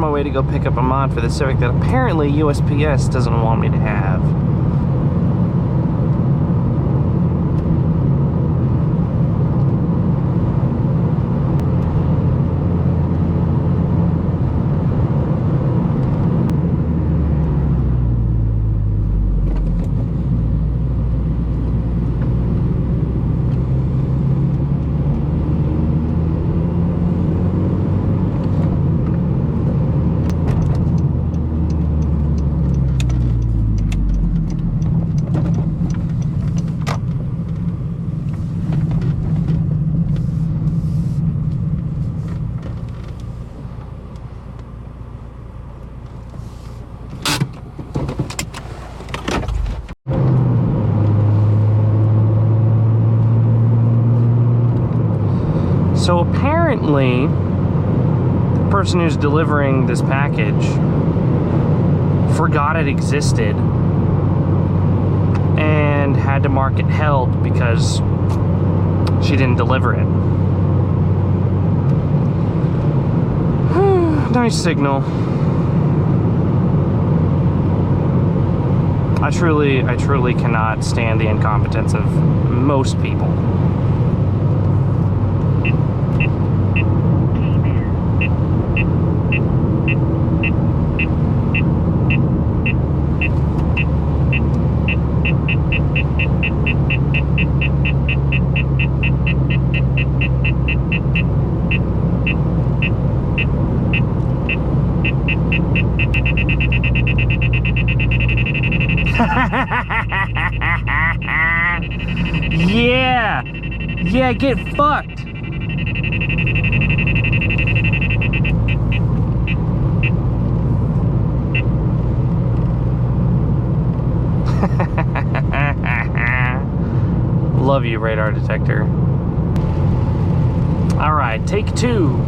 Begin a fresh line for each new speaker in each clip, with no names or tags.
my way to go pick up a mod for the Civic that apparently USPS doesn't want me to have. So apparently, the person who's delivering this package forgot it existed and had to mark it held because she didn't deliver it. Nice signal. I truly cannot stand the incompetence of most people. Yeah, get fucked. Love you, radar detector. All right, take two.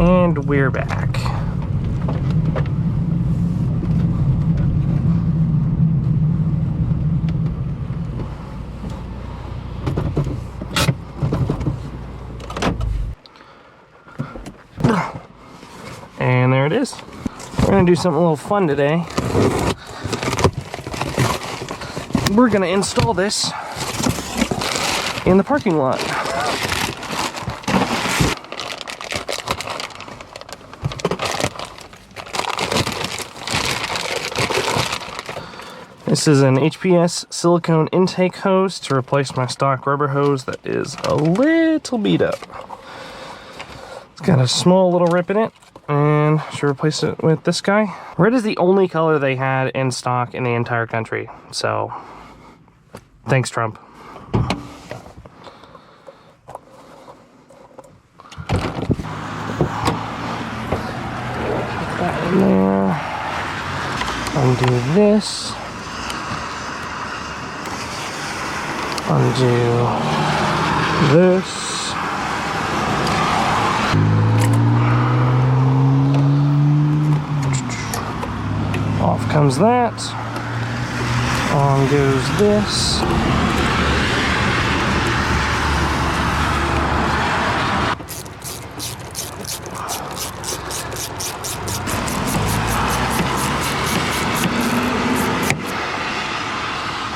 And we're back. And there it is. We're gonna do something a little fun today. We're gonna install this in the parking lot. This is an HPS silicone intake hose to replace my stock rubber hose that is a little beat up. It's got a small little rip in it, and I should replace it with this guy. Red is the only color they had in stock in the entire country, so thanks, Trump. Put that in there. Undo this. Undo this. Off comes that. On goes this.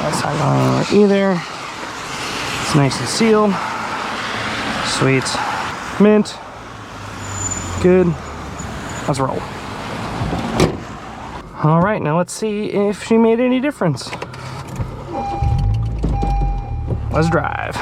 That's not going anywhere either. It's nice and sealed. Sweet. Mint. Good. Let's roll. Alright, now let's see if she made any difference. Let's drive.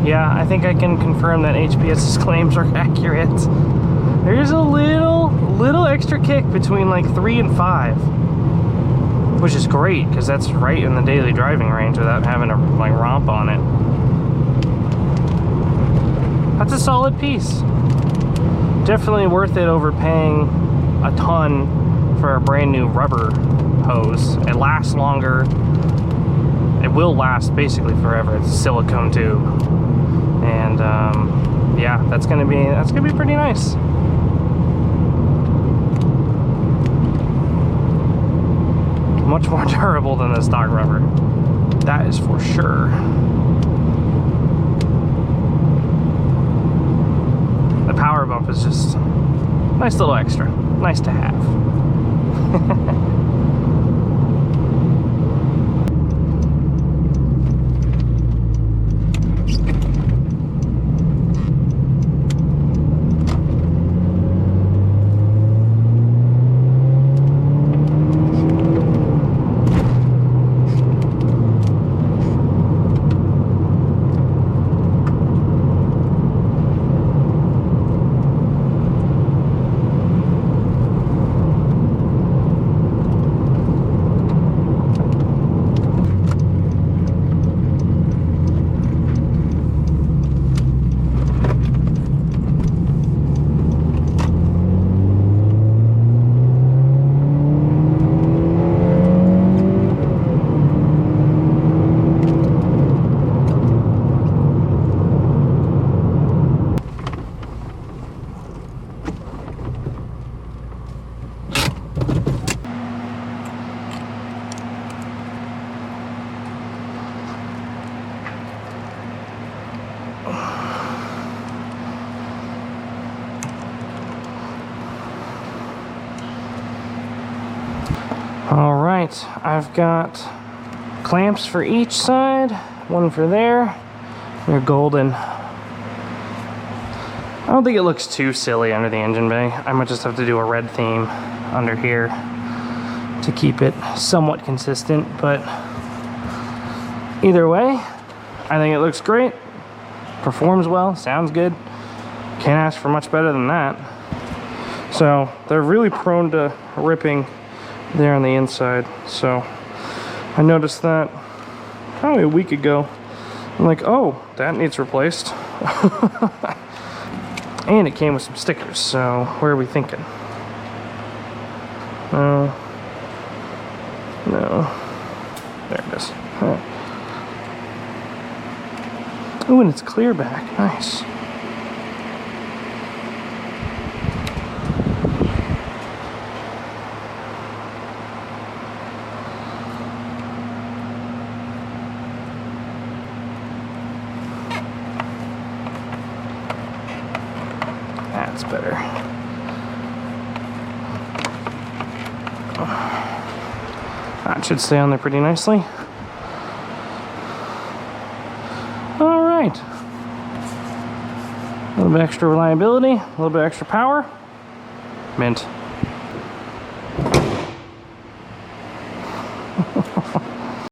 yeah, I think I can confirm that HPS's claims are accurate. There's a little extra kick between like 3 and 5, which is great because that's right in the daily driving range without having to like romp on it. That's a solid piece. Definitely worth it over paying a ton for a brand new rubber hose. It lasts longer. It will last basically forever. It's a silicone tube, and yeah, that's gonna be pretty nice. Much more durable than the stock rubber, that is for sure. The power bump is just a nice little extra, nice to have. All right, I've got clamps for each side, one for there. They're golden. I don't think it looks too silly under the engine bay. I might just have to do a red theme under here to keep it somewhat consistent, but either way, I think it looks great, performs well, sounds good. Can't ask for much better than that. So they're really prone to ripping there on the inside. So I noticed that probably a week ago. I'm like, oh, that needs replaced. And it came with some stickers, so where are we thinking? No. There it is. Huh. Oh, and it's clear back. Nice. That's better. That should stay on there pretty nicely. All right. A little bit extra reliability, a little bit extra power. Mint.